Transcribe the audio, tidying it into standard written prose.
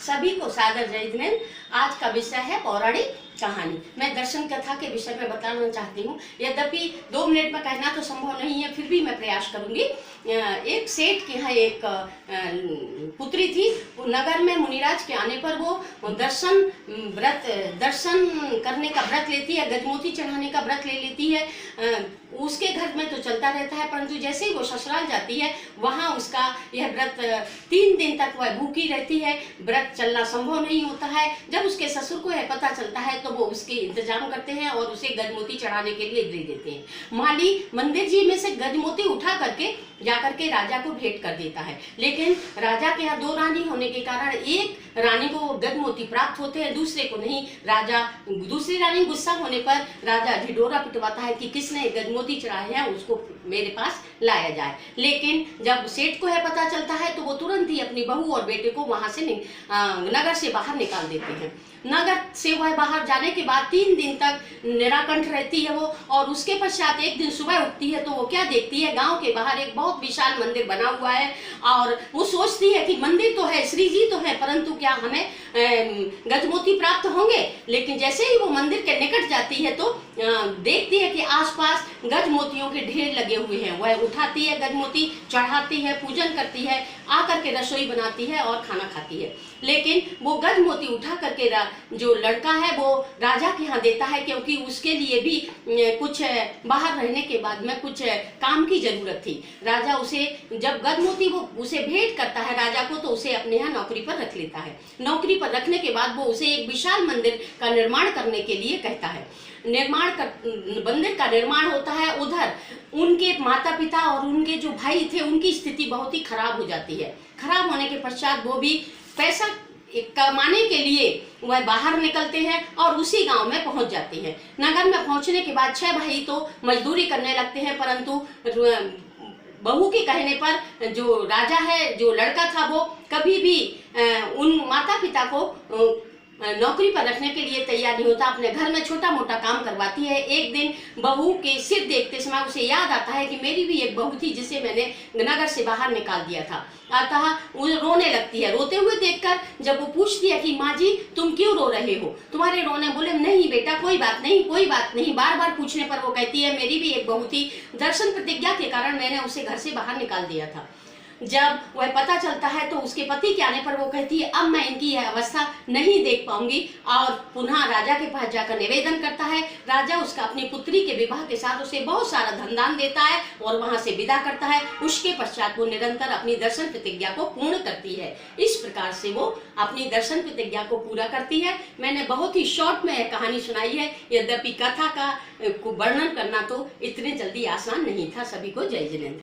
सभी को सादर जय जिनेंद्र। आज का विषय है पौराणिक कहानी। मैं दर्शन कथा के विषय में बताना चाहती हूँ। यद्यपि 2 मिनट में कहना तो संभव नहीं है, फिर भी मैं प्रयास करूंगी। एक सेठ के यहाँ एक पुत्री थी। नगर में मुनिराज के आने पर वो दर्शन करने का व्रत लेती है, गजमोती चढ़ाने का व्रत ले लेती है। उसके घर में तो चलता रहता है, परंतु जैसे ही वो ससुराल जाती है वहाँ उसका यह व्रत 3 दिन तक वह भूखी रहती है। व्रत चलना संभव नहीं होता है। जब उसके ससुर को यह पता चलता है तो वो उसके इंतजाम करते हैं और उसे गजमोती चढ़ाने के लिए दे देते हैं। माली मंदिर जी में से गजमोती उठा करके जाकर के राजा को भेंट कर देता है। लेकिन राजा के यहाँ 2 रानी होने के कारण एक रानी को गजमोती प्राप्त होते हैं, दूसरे को नहीं। दूसरी रानी गुस्सा होने पर राजा ढिढोरा पिटवाता है कि किसने गजमोती चढ़ाए हैं, उसको मेरे पास लाया जाए। लेकिन जब सेठ को यह पता चलता है तो वो तुरंत ही अपनी बहू और बेटे को वहां से नगर से बाहर निकाल देते हैं। नगर से वह बाहर जाने के बाद 3 दिन तक निराकंठ रहती है वो, और उसके पश्चात एक दिन सुबह उठती है तो वो क्या देखती है, गांव के बाहर एक बहुत विशाल मंदिर बना हुआ है। और वो सोचती है कि मंदिर तो है, श्री जी तो है, परंतु क्या हमें गजमोती प्राप्त होंगे। लेकिन जैसे ही वो मंदिर के निकट जाती है तो देखती है कि आसपास गजमोतियों के ढेर लगे हुए हैं। वह उठाती है गजमोती, चढ़ाती है, पूजन करती है, आकर के रसोई बनाती है और खाना खाती है। लेकिन वो गजमोती उठा करके जो लड़का है वो राजा के यहाँ देता है, क्योंकि उसके लिए भी कुछ बाहर रहने के बाद में कुछ काम की जरूरत थी। राजा उसे जब गजमोती वो उसे भेंट करता है राजा को, तो उसे अपने यहाँ नौकरी पर रख लेता है। नौकरी पर रखने के बाद वो उसे एक विशाल मंदिर का निर्माण करने के लिए कहता है। मंदिर का निर्माण होता है। उधर उनके माता पिता और उनके जो भाई थे उनकी स्थिति बहुत ही खराब हो जाती है। खराब होने के पश्चात वो भी पैसा कमाने के लिए वह बाहर निकलते हैं और उसी गांव में पहुंच जाते हैं। नगर में पहुंचने के बाद 6 भाई तो मजदूरी करने लगते हैं, परंतु बहू के कहने पर जो राजा है, जो लड़का था, वो कभी भी उन माता पिता को नौकरी पर रखने के लिए तैयार नहीं होता। अपने घर में छोटा मोटा काम करवाती है। एक दिन बहू के सिर देखते समय उसे याद आता है कि मेरी भी एक बहू थी जिसे मैंने नगर से बाहर निकाल दिया था। अतः वो रोने लगती है। रोते हुए देखकर जब वो पूछती है कि माँ जी तुम क्यों रो रहे हो, तुम्हारे रोने? बोले नहीं बेटा, कोई बात नहीं, कोई बात नहीं। बार बार पूछने पर वो कहती है मेरी भी एक बहू थी, दर्शन प्रतिज्ञा के कारण मैंने उसे घर से बाहर निकाल दिया था। जब वह पता चलता है तो उसके पति के आने पर वो कहती है अब मैं इनकी यह अवस्था नहीं देख पाऊंगी, और पुनः राजा के पास जाकर निवेदन करता है। राजा उसका अपनी पुत्री के विवाह के साथ उसे बहुत सारा धनदान देता है और वहां से विदा करता है। उसके पश्चात वो निरंतर अपनी दर्शन प्रतिज्ञा को पूर्ण करती है। इस प्रकार से वो अपनी दर्शन प्रतिज्ञा को पूरा करती है। मैंने बहुत ही शॉर्ट में यह कहानी सुनाई है, यद्यपि कथा का वर्णन करना तो इतने जल्दी आसान नहीं था। सभी को जय जिनेंद्र।